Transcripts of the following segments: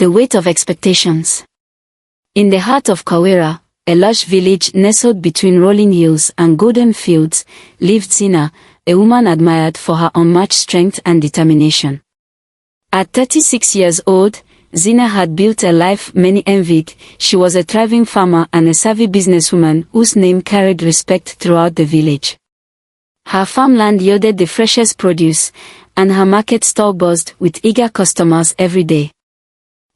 The weight of expectations. In the heart of Kawera, a lush village nestled between rolling hills and golden fields, lived Zina, a woman admired for her unmatched strength and determination. At 36 years old, Zina had built a life many envied. She was a thriving farmer and a savvy businesswoman whose name carried respect throughout the village. Her farmland yielded the freshest produce, and her market stall buzzed with eager customers every day.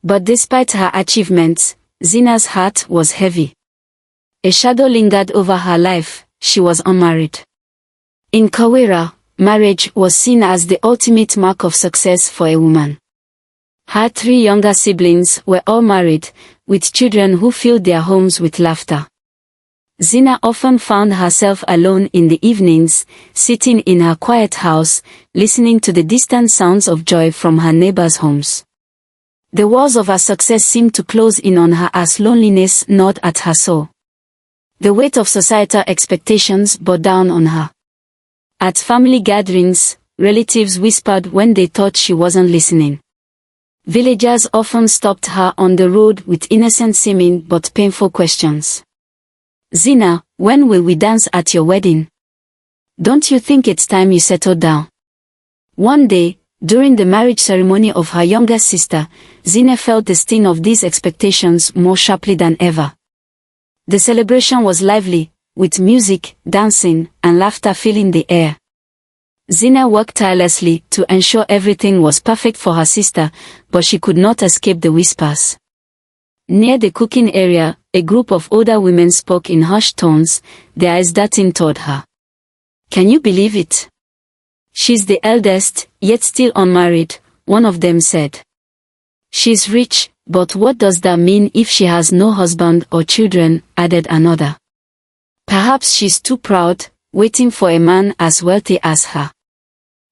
But despite her achievements, Zina's heart was heavy. A shadow lingered over her life. She was unmarried. In Kawera, marriage was seen as the ultimate mark of success for a woman. Her 3 younger siblings were all married, with children who filled their homes with laughter. Zina often found herself alone in the evenings, sitting in her quiet house, listening to the distant sounds of joy from her neighbors' homes. The walls of her success seemed to close in on her as loneliness gnawed at her soul. The weight of societal expectations bore down on her. At family gatherings, relatives whispered when they thought she wasn't listening. Villagers often stopped her on the road with innocent-seeming but painful questions. "Zina, when will we dance at your wedding? Don't you think it's time you settled down?" One day, during the marriage ceremony of her younger sister, Zina felt the sting of these expectations more sharply than ever. The celebration was lively, with music, dancing, and laughter filling the air. Zina worked tirelessly to ensure everything was perfect for her sister, but she could not escape the whispers. Near the cooking area, a group of older women spoke in hushed tones, their eyes darting toward her. "Can you believe it? She's the eldest, yet still unmarried," one of them said. "She's rich, but what does that mean if she has no husband or children?" added another. "Perhaps she's too proud, waiting for a man as wealthy as her.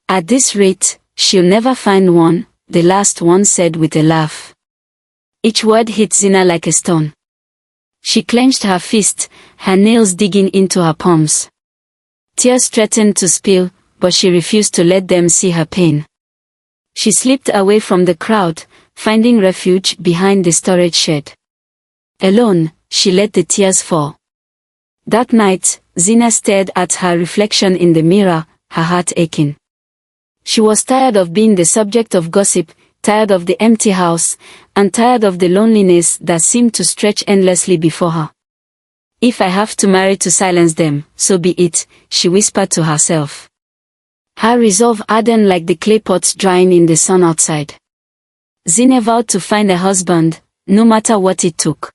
At this rate, she'll never find one," the last one said with a laugh. Each word hit Zina like a stone. She clenched her fist, her nails digging into her palms. Tears threatened to spill, but she refused to let them see her pain. She slipped away from the crowd, finding refuge behind the storage shed. Alone, she let the tears fall. That night, Zina stared at her reflection in the mirror, her heart aching. She was tired of being the subject of gossip, tired of the empty house, and tired of the loneliness that seemed to stretch endlessly before her. "If I have to marry to silence them, so be it," she whispered to herself. Her resolve hardened like the clay pots drying in the sun outside. Zina vowed to find a husband, no matter what it took.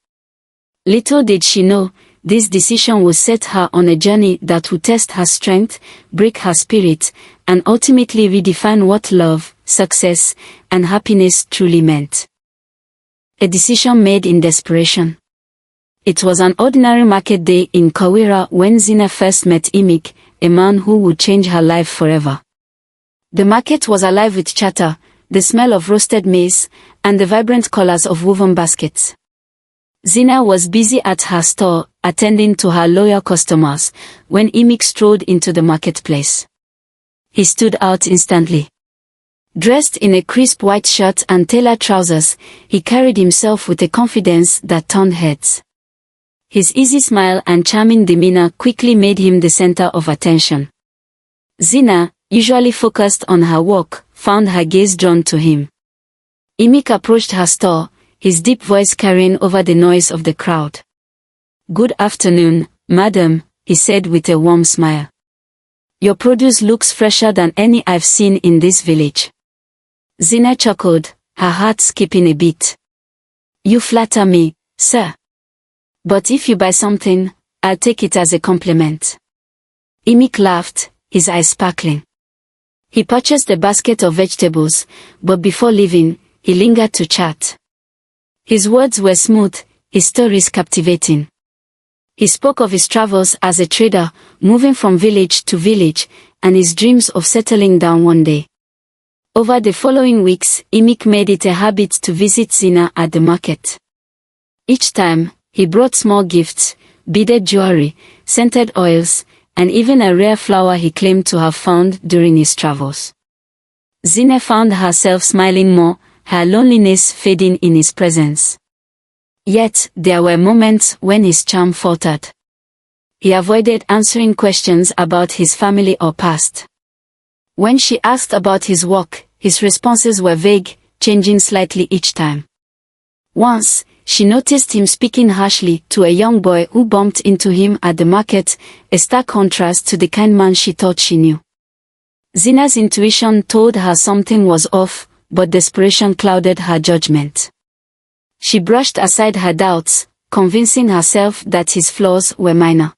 Little did she know, this decision would set her on a journey that would test her strength, break her spirit, and ultimately redefine what love, success, and happiness truly meant. A decision made in desperation. It was an ordinary market day in Kawera when Zina first met Emeke, a man who would change her life forever. The market was alive with chatter, the smell of roasted maize, and the vibrant colors of woven baskets. Zina was busy at her store, attending to her loyal customers, when Emeke strolled into the marketplace. He stood out instantly. Dressed in a crisp white shirt and tailored trousers, he carried himself with a confidence that turned heads. His easy smile and charming demeanor quickly made him the center of attention. Zina, usually focused on her work, found her gaze drawn to him. Emeke approached her store, his deep voice carrying over the noise of the crowd. "Good afternoon, madam," he said with a warm smile. "Your produce looks fresher than any I've seen in this village." Zina chuckled, her heart skipping a beat. "You flatter me, sir. But if you buy something, I'll take it as a compliment." Emeke laughed, his eyes sparkling. He purchased a basket of vegetables, but before leaving, he lingered to chat. His words were smooth, his stories captivating. He spoke of his travels as a trader, moving from village to village, and his dreams of settling down one day. Over the following weeks, Emeke made it a habit to visit Zina at the market. Each time, he brought small gifts, beaded jewelry, scented oils, and even a rare flower he claimed to have found during his travels. Zina found herself smiling more, her loneliness fading in his presence. Yet, there were moments when his charm faltered. He avoided answering questions about his family or past. When she asked about his work, his responses were vague, changing slightly each time. Once, she noticed him speaking harshly to a young boy who bumped into him at the market, a stark contrast to the kind man she thought she knew. Zina's intuition told her something was off, but desperation clouded her judgment. She brushed aside her doubts, convincing herself that his flaws were minor.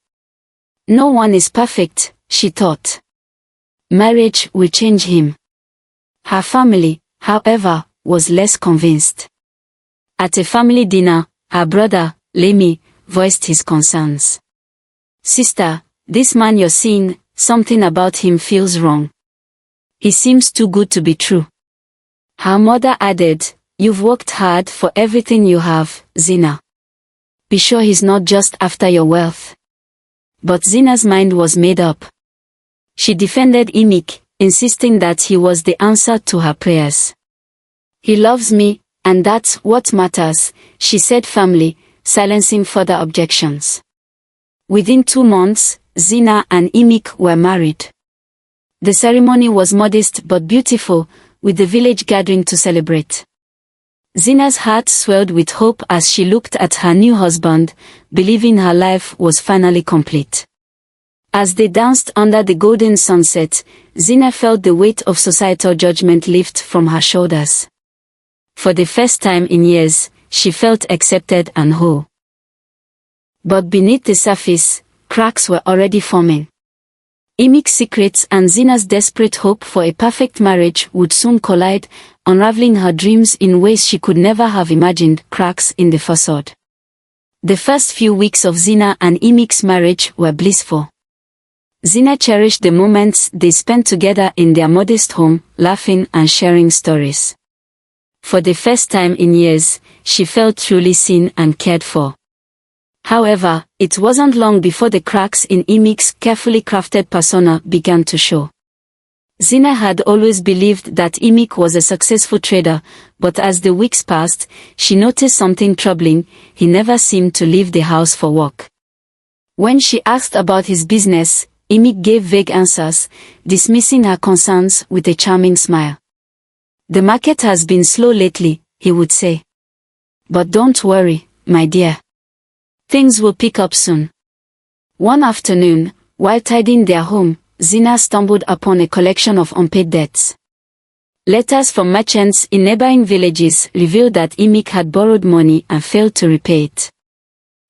No one is perfect, she thought. Marriage will change him. Her family, however, was less convinced. At a family dinner, her brother, Lemi, voiced his concerns. "Sister, this man you're seeing, something about him feels wrong. He seems too good to be true." Her mother added, "You've worked hard for everything you have, Zina. Be sure he's not just after your wealth." But Zina's mind was made up. She defended Emeke, insisting that he was the answer to her prayers. "He loves me, and that's what matters," she said firmly, silencing further objections. Within 2 months, Zina and Emeke were married. The ceremony was modest but beautiful, with the village gathering to celebrate. Zina's heart swelled with hope as she looked at her new husband, believing her life was finally complete. As they danced under the golden sunset, Zina felt the weight of societal judgment lift from her shoulders. For the first time in years, she felt accepted and whole. But beneath the surface, cracks were already forming. Emeke's secrets and Zina's desperate hope for a perfect marriage would soon collide, unraveling her dreams in ways she could never have imagined. Cracks in the facade. The first few weeks of Zina and Emeke's marriage were blissful. Zina cherished the moments they spent together in their modest home, laughing and sharing stories. For the first time in years, she felt truly seen and cared for. However, it wasn't long before the cracks in Emeke's carefully crafted persona began to show. Zina had always believed that Emeke was a successful trader, but as the weeks passed, she noticed something troubling. He never seemed to leave the house for work. When she asked about his business, Emeke gave vague answers, dismissing her concerns with a charming smile. "The market has been slow lately," he would say. "But don't worry, my dear. Things will pick up soon." One afternoon, while tidying their home, Zina stumbled upon a collection of unpaid debts. Letters from merchants in neighboring villages revealed that Emeke had borrowed money and failed to repay it.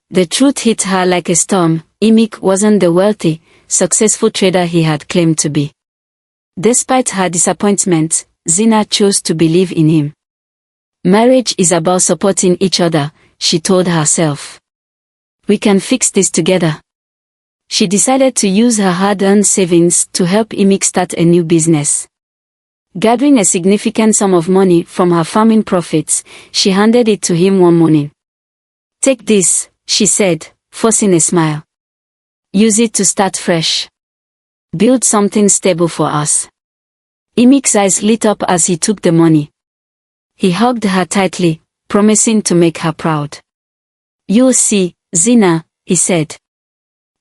The truth hit her like a storm. Emeke wasn't the wealthy, successful trader he had claimed to be. Despite her disappointment, Zina chose to believe in him. "Marriage is about supporting each other," she told herself. "We can fix this together." She decided to use her hard-earned savings to help Emeke start a new business. Gathering a significant sum of money from her farming profits, she handed it to him one morning. "Take this," she said, forcing a smile. "Use it to start fresh. Build something stable for us." Emeke's eyes lit up as he took the money. He hugged her tightly, promising to make her proud. "You'll see, Zina," he said.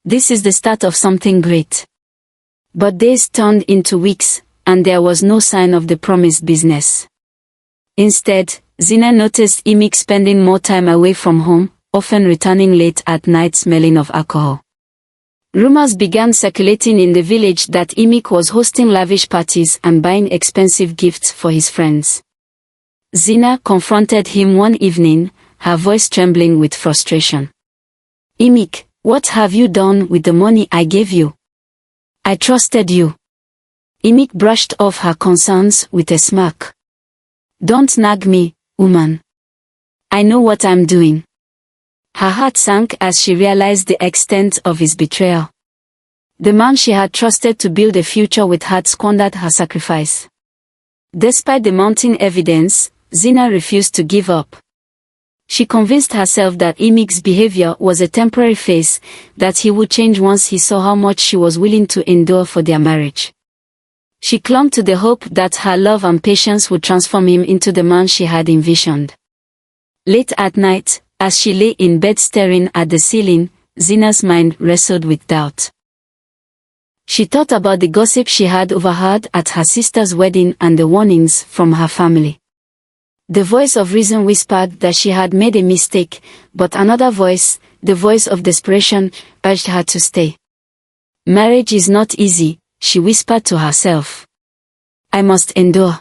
"This is the start of something great." But days turned into weeks, and there was no sign of the promised business. Instead, Zina noticed Emeke spending more time away from home, often returning late at night smelling of alcohol. Rumors began circulating in the village that Emeke was hosting lavish parties and buying expensive gifts for his friends. Zina confronted him one evening, her voice trembling with frustration. "Emeke, what have you done with the money I gave you? I trusted you." Emeke brushed off her concerns with a smirk. "Don't nag me, woman. I know what I'm doing." Her heart sank as she realized the extent of his betrayal. The man she had trusted to build a future with had squandered her sacrifice. Despite the mounting evidence, Zina refused to give up. She convinced herself that Emeke's behavior was a temporary phase, that he would change once he saw how much she was willing to endure for their marriage. She clung to the hope that her love and patience would transform him into the man she had envisioned. Late at night, as she lay in bed staring at the ceiling, Zina's mind wrestled with doubt. She thought about the gossip she had overheard at her sister's wedding and the warnings from her family. The voice of reason whispered that she had made a mistake, but another voice, the voice of desperation, urged her to stay. Marriage is not easy, she whispered to herself. I must endure.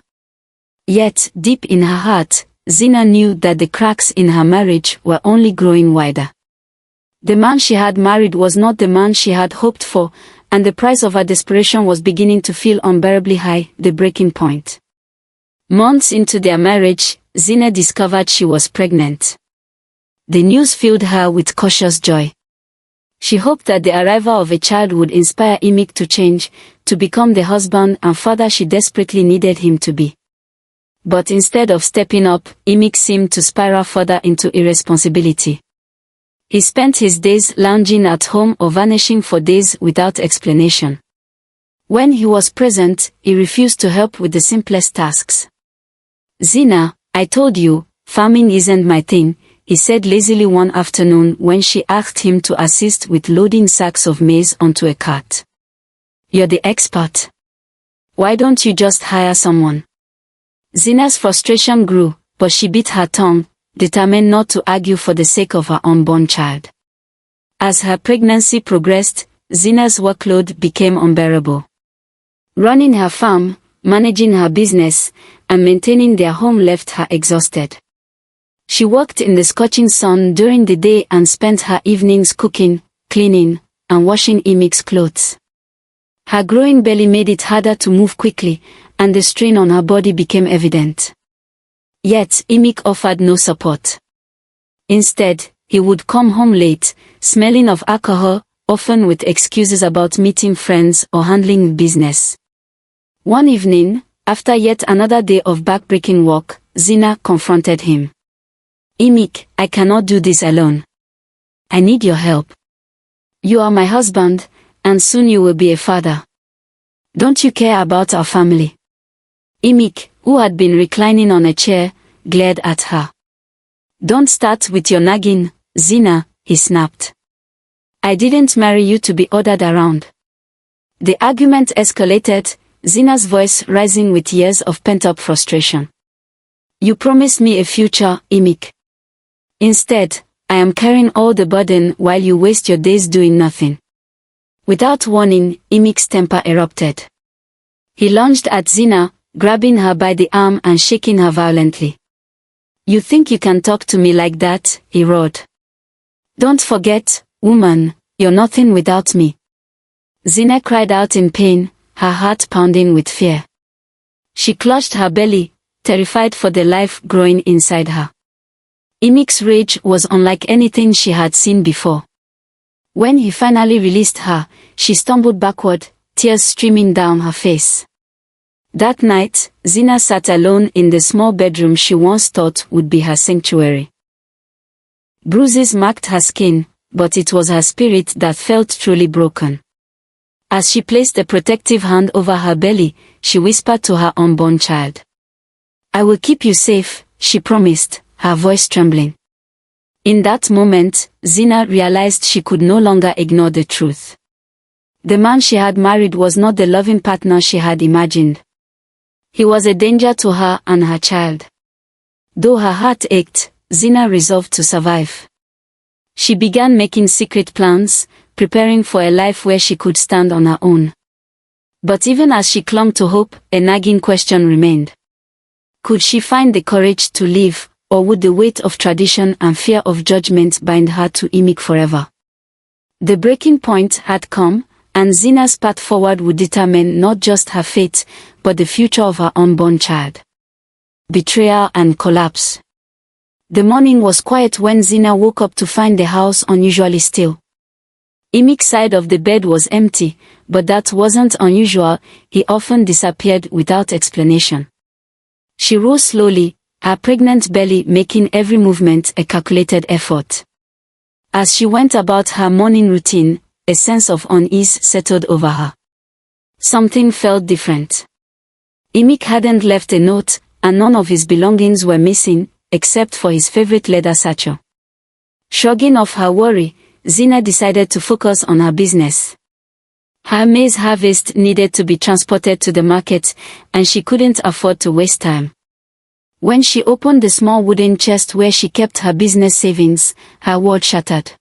Yet, deep in her heart, Zina knew that the cracks in her marriage were only growing wider. The man she had married was not the man she had hoped for, and the price of her desperation was beginning to feel unbearably high, the breaking point. Months into their marriage, Zina discovered she was pregnant. The news filled her with cautious joy. She hoped that the arrival of a child would inspire Emeke to change, to become the husband and father she desperately needed him to be. But instead of stepping up, Emeke seemed to spiral further into irresponsibility. He spent his days lounging at home or vanishing for days without explanation. When he was present, he refused to help with the simplest tasks. Zina, I told you, farming isn't my thing, he said lazily one afternoon when she asked him to assist with loading sacks of maize onto a cart. You're the expert. Why don't you just hire someone? Zina's frustration grew, but she bit her tongue, determined not to argue for the sake of her unborn child. As her pregnancy progressed, Zina's workload became unbearable. Running her farm, managing her business, and maintaining their home left her exhausted. She worked in the scorching sun during the day and spent her evenings cooking, cleaning, and washing Emeke's clothes. Her growing belly made it harder to move quickly, and the strain on her body became evident. Yet, Emeke offered no support. Instead, he would come home late, smelling of alcohol, often with excuses about meeting friends or handling business. One evening, after yet another day of backbreaking work, Zina confronted him. Emeke, I cannot do this alone. I need your help. You are my husband, and soon you will be a father. Don't you care about our family? Emeke, who had been reclining on a chair, glared at her. Don't start with your nagging, Zina, he snapped. I didn't marry you to be ordered around. The argument escalated, Zina's voice rising with years of pent-up frustration. You promised me a future, Emeke. Instead, I am carrying all the burden while you waste your days doing nothing. Without warning, Emeke's temper erupted. He lunged at Zina, grabbing her by the arm and shaking her violently. You think you can talk to me like that? He roared. Don't forget, woman, you're nothing without me. Zina cried out in pain, her heart pounding with fear. She clutched her belly, terrified for the life growing inside her. Emeke's rage was unlike anything she had seen before. When he finally released her, she stumbled backward, tears streaming down her face. That night, Zina sat alone in the small bedroom she once thought would be her sanctuary. Bruises marked her skin, but it was her spirit that felt truly broken. As she placed a protective hand over her belly, she whispered to her unborn child. I will keep you safe, she promised, her voice trembling. In that moment, Zina realized she could no longer ignore the truth. The man she had married was not the loving partner she had imagined. He was a danger to her and her child. Though her heart ached, Zina resolved to survive. She began making secret plans, preparing for a life where she could stand on her own. But even as she clung to hope, a nagging question remained. Could she find the courage to live, or would the weight of tradition and fear of judgment bind her to Emeke forever? The breaking point had come, and Zina's path forward would determine not just her fate, but the future of her unborn child. Betrayal and collapse. The morning was quiet when Zina woke up to find the house unusually still. Emeke's side of the bed was empty, but that wasn't unusual, he often disappeared without explanation. She rose slowly, her pregnant belly making every movement a calculated effort. As she went about her morning routine, a sense of unease settled over her. Something felt different. Emeke hadn't left a note, and none of his belongings were missing, except for his favorite leather satchel. Shrugging off her worry, Zina decided to focus on her business. Her maize harvest needed to be transported to the market, and she couldn't afford to waste time. When she opened the small wooden chest where she kept her business savings, her world shattered.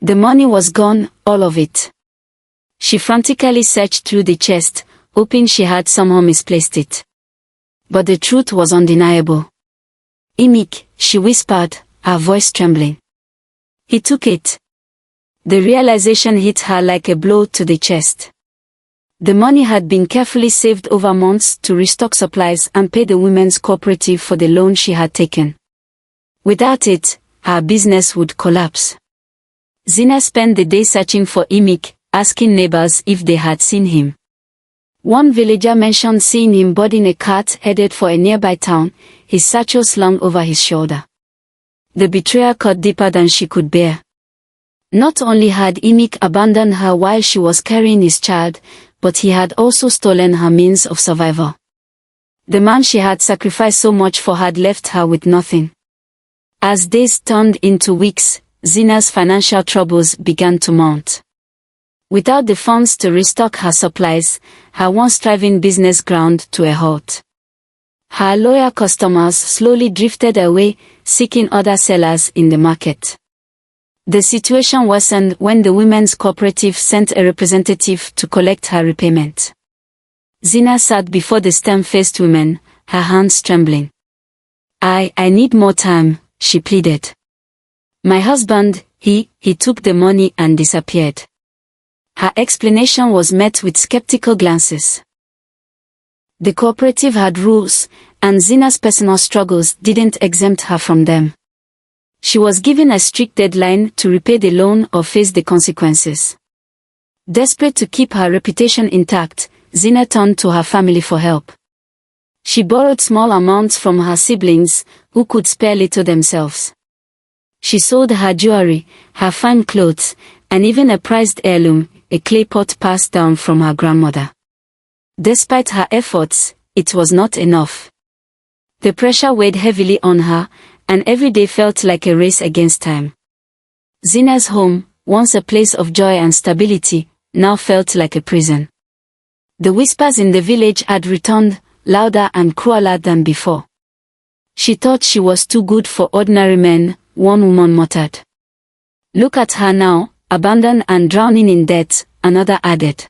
The money was gone, all of it. She frantically searched through the chest, hoping she had somehow misplaced it. But the truth was undeniable. "Emeke," she whispered, her voice trembling. He took it. The realization hit her like a blow to the chest. The money had been carefully saved over months to restock supplies and pay the women's cooperative for the loan she had taken. Without it, her business would collapse. Zina spent the day searching for Emeke, asking neighbors if they had seen him. One villager mentioned seeing him boarding a cart headed for a nearby town, his satchel slung over his shoulder. The betrayal cut deeper than she could bear. Not only had Emeke abandoned her while she was carrying his child, but he had also stolen her means of survival. The man she had sacrificed so much for had left her with nothing. As days turned into weeks, Zina's financial troubles began to mount. Without the funds to restock her supplies, her once thriving business ground to a halt. Her loyal customers slowly drifted away, seeking other sellers in the market. The situation worsened when the women's cooperative sent a representative to collect her repayment. Zina sat before the stern-faced women, her hands trembling. I need more time," she pleaded. "My husband, he took the money and disappeared." Her explanation was met with skeptical glances. The cooperative had rules, and Zina's personal struggles didn't exempt her from them. She was given a strict deadline to repay the loan or face the consequences. Desperate to keep her reputation intact, Zina turned to her family for help. She borrowed small amounts from her siblings, who could spare little themselves. She sold her jewelry, her fine clothes, and even a prized heirloom, a clay pot passed down from her grandmother. Despite her efforts, it was not enough. The pressure weighed heavily on her, and every day felt like a race against time. Zina's home, once a place of joy and stability, now felt like a prison. The whispers in the village had returned, louder and crueler than before. She thought she was too good for ordinary men, one woman muttered. "Look at her now, abandoned and drowning in debt," another added.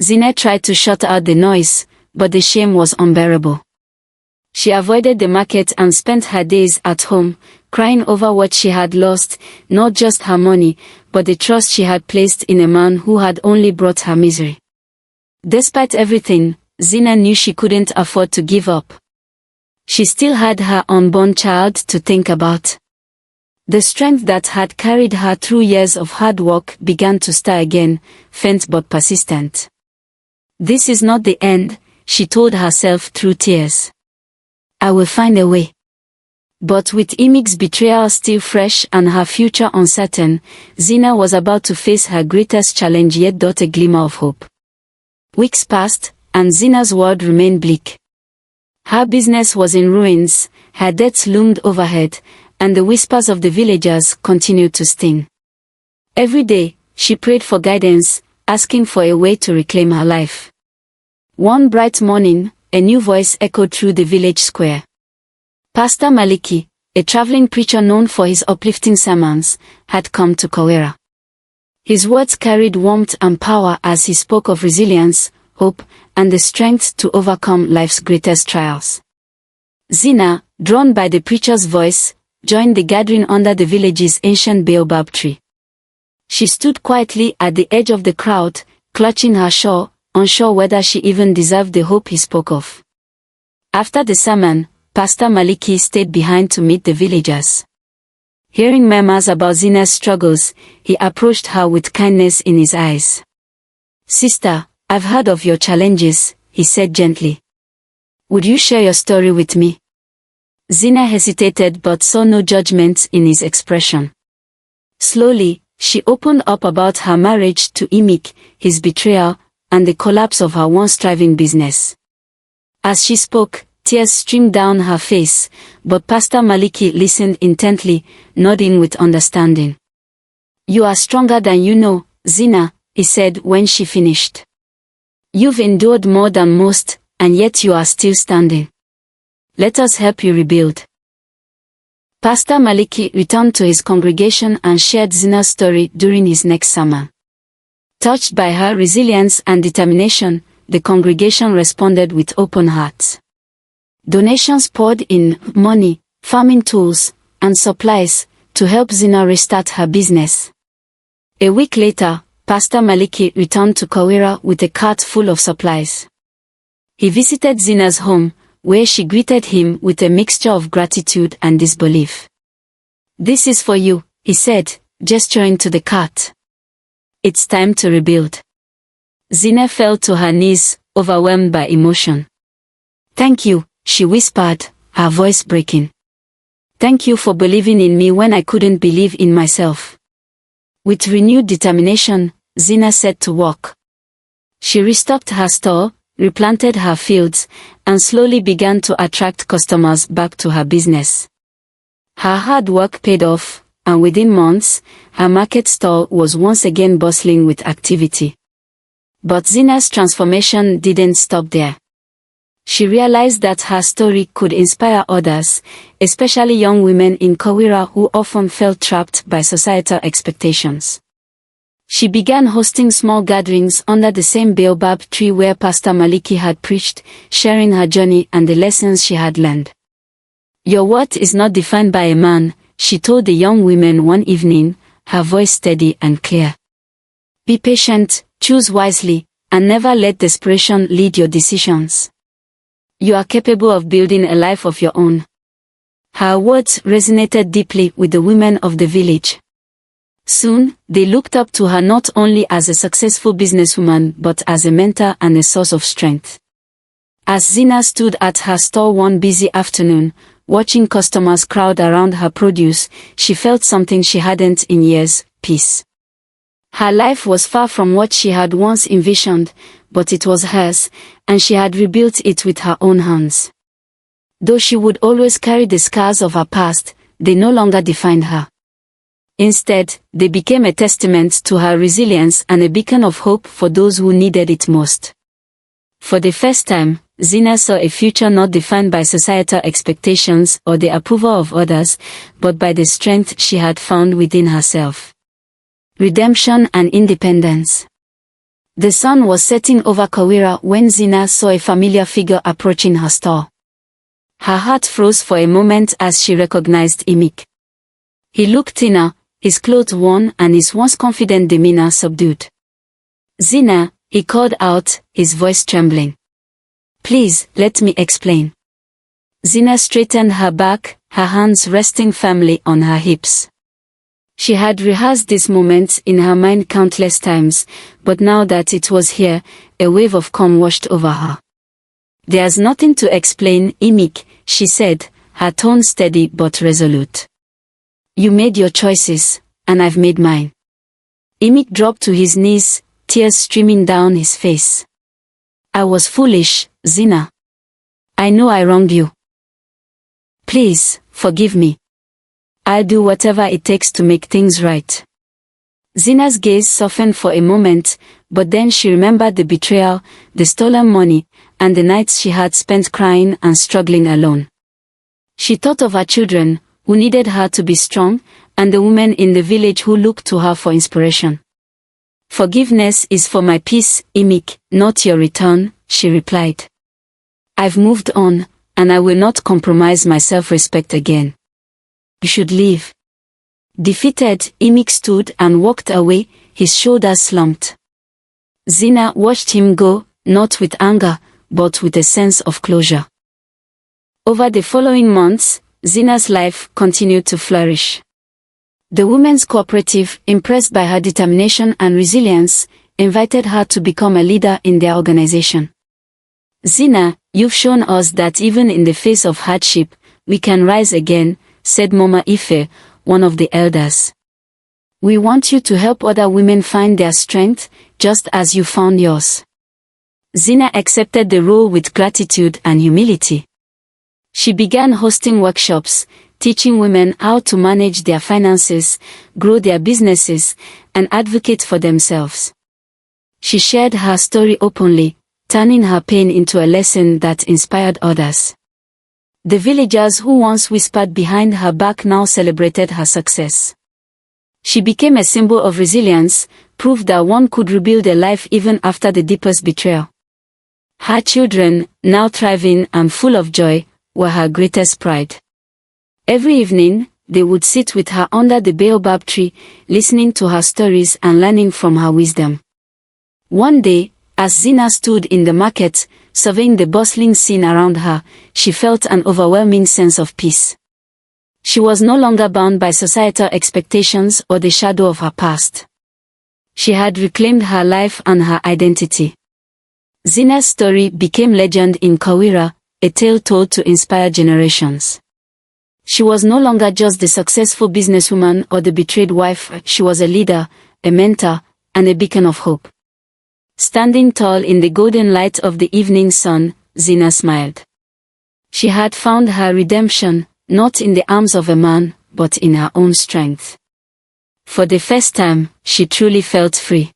Zina tried to shut out the noise, but the shame was unbearable. She avoided the market and spent her days at home, crying over what she had lost, not just her money, but the trust she had placed in a man who had only brought her misery. Despite everything, Zina knew she couldn't afford to give up. She still had her unborn child to think about. The strength that had carried her through years of hard work began to stir again, faint but persistent. "This is not the end," she told herself through tears. "I will find a way." But with Emeke's betrayal still fresh and her future uncertain, Zina was about to face her greatest challenge yet a glimmer of hope. Weeks passed, and Zina's world remained bleak. Her business was in ruins, her debts loomed overhead, and the whispers of the villagers continued to sting. Every day, she prayed for guidance, asking for a way to reclaim her life. One bright morning, a new voice echoed through the village square. Pastor Emeke, a traveling preacher known for his uplifting sermons, had come to Kawera. His words carried warmth and power as he spoke of resilience, hope, and the strength to overcome life's greatest trials. Zina, drawn by the preacher's voice, joined the gathering under the village's ancient baobab tree. She stood quietly at the edge of the crowd, clutching her shawl, unsure whether she even deserved the hope he spoke of. After the sermon, Pastor Emeke stayed behind to meet the villagers. Hearing murmurs about Zina's struggles, he approached her with kindness in his eyes. "Sister, I've heard of your challenges," he said gently. "Would you share your story with me?" Zina hesitated but saw no judgment in his expression. Slowly, she opened up about her marriage to Emeke, his betrayal, and the collapse of her once thriving business. As she spoke, tears streamed down her face, but Pastor Maliki listened intently, nodding with understanding. "You are stronger than you know, Zina," he said when she finished. "You've endured more than most, and yet you are still standing. Let us help you rebuild." Pastor Maliki returned to his congregation and shared Zina's story during his next sermon. Touched by her resilience and determination, the congregation responded with open hearts. Donations poured in, money, farming tools, and supplies, to help Zina restart her business. A week later, Pastor Maliki returned to Kawira with a cart full of supplies. He visited Zina's home, where she greeted him with a mixture of gratitude and disbelief. "This is for you," he said, gesturing to the cart. "It's time to rebuild." Zina fell to her knees, overwhelmed by emotion. "Thank you," she whispered, her voice breaking. "Thank you for believing in me when I couldn't believe in myself." With renewed determination, Zina set to work. She restocked her store, replanted her fields, and slowly began to attract customers back to her business. Her hard work paid off, and within months, her market stall was once again bustling with activity. But Zina's transformation didn't stop there. She realized that her story could inspire others, especially young women in Kawira who often felt trapped by societal expectations. She began hosting small gatherings under the same baobab tree where Pastor Maliki had preached, sharing her journey and the lessons she had learned. "Your worth is not defined by a man," she told the young women one evening, her voice steady and clear. "Be patient, choose wisely, and never let desperation lead your decisions. You are capable of building a life of your own." Her words resonated deeply with the women of the village. Soon, they looked up to her not only as a successful businesswoman but as a mentor and a source of strength. As Zina stood at her stall one busy afternoon, watching customers crowd around her produce, she felt something she hadn't in years: peace. Her life was far from what she had once envisioned, but it was hers, and she had rebuilt it with her own hands. Though she would always carry the scars of her past, they no longer defined her. Instead, they became a testament to her resilience and a beacon of hope for those who needed it most. For the first time, Zina saw a future not defined by societal expectations or the approval of others, but by the strength she had found within herself. Redemption and independence. The sun was setting over Kawira when Zina saw a familiar figure approaching her store. Her heart froze for a moment as she recognized Emeke. He looked thinner, his clothes worn and his once confident demeanor subdued. "Zina," he called out, his voice trembling. "Please, let me explain." Zina straightened her back, her hands resting firmly on her hips. She had rehearsed this moment in her mind countless times, but now that it was here, a wave of calm washed over her. "There's nothing to explain, Emeke," she said, her tone steady but resolute. "You made your choices, and I've made mine." Emeke dropped to his knees, tears streaming down his face. "I was foolish, Zina. I know I wronged you. Please, forgive me. I'll do whatever it takes to make things right." Zina's gaze softened for a moment, but then she remembered the betrayal, the stolen money, and the nights she had spent crying and struggling alone. She thought of her children, who needed her to be strong, and the women in the village who looked to her for inspiration. "Forgiveness is for my peace, Emeke, not your return," she replied. "I've moved on, and I will not compromise my self-respect again. You should leave." Defeated, Emeke stood and walked away, his shoulders slumped. Zina watched him go, not with anger, but with a sense of closure. Over the following months, Zina's life continued to flourish. The Women's Cooperative, impressed by her determination and resilience, invited her to become a leader in their organization. "Zina, you've shown us that even in the face of hardship, we can rise again," said Mama Ife, one of the elders. "We want you to help other women find their strength, just as you found yours." Zina accepted the role with gratitude and humility. She began hosting workshops, teaching women how to manage their finances, grow their businesses, and advocate for themselves. She shared her story openly, turning her pain into a lesson that inspired others. The villagers who once whispered behind her back now celebrated her success. She became a symbol of resilience, proof that one could rebuild a life even after the deepest betrayal. Her children, now thriving and full of joy, were her greatest pride. Every evening, they would sit with her under the baobab tree, listening to her stories and learning from her wisdom. One day, as Zina stood in the market, surveying the bustling scene around her, she felt an overwhelming sense of peace. She was no longer bound by societal expectations or the shadow of her past. She had reclaimed her life and her identity. Zina's story became legend in Kawira, a tale told to inspire generations. She was no longer just the successful businesswoman or the betrayed wife, she was a leader, a mentor, and a beacon of hope. Standing tall in the golden light of the evening sun, Zina smiled. She had found her redemption, not in the arms of a man, but in her own strength. For the first time, she truly felt free.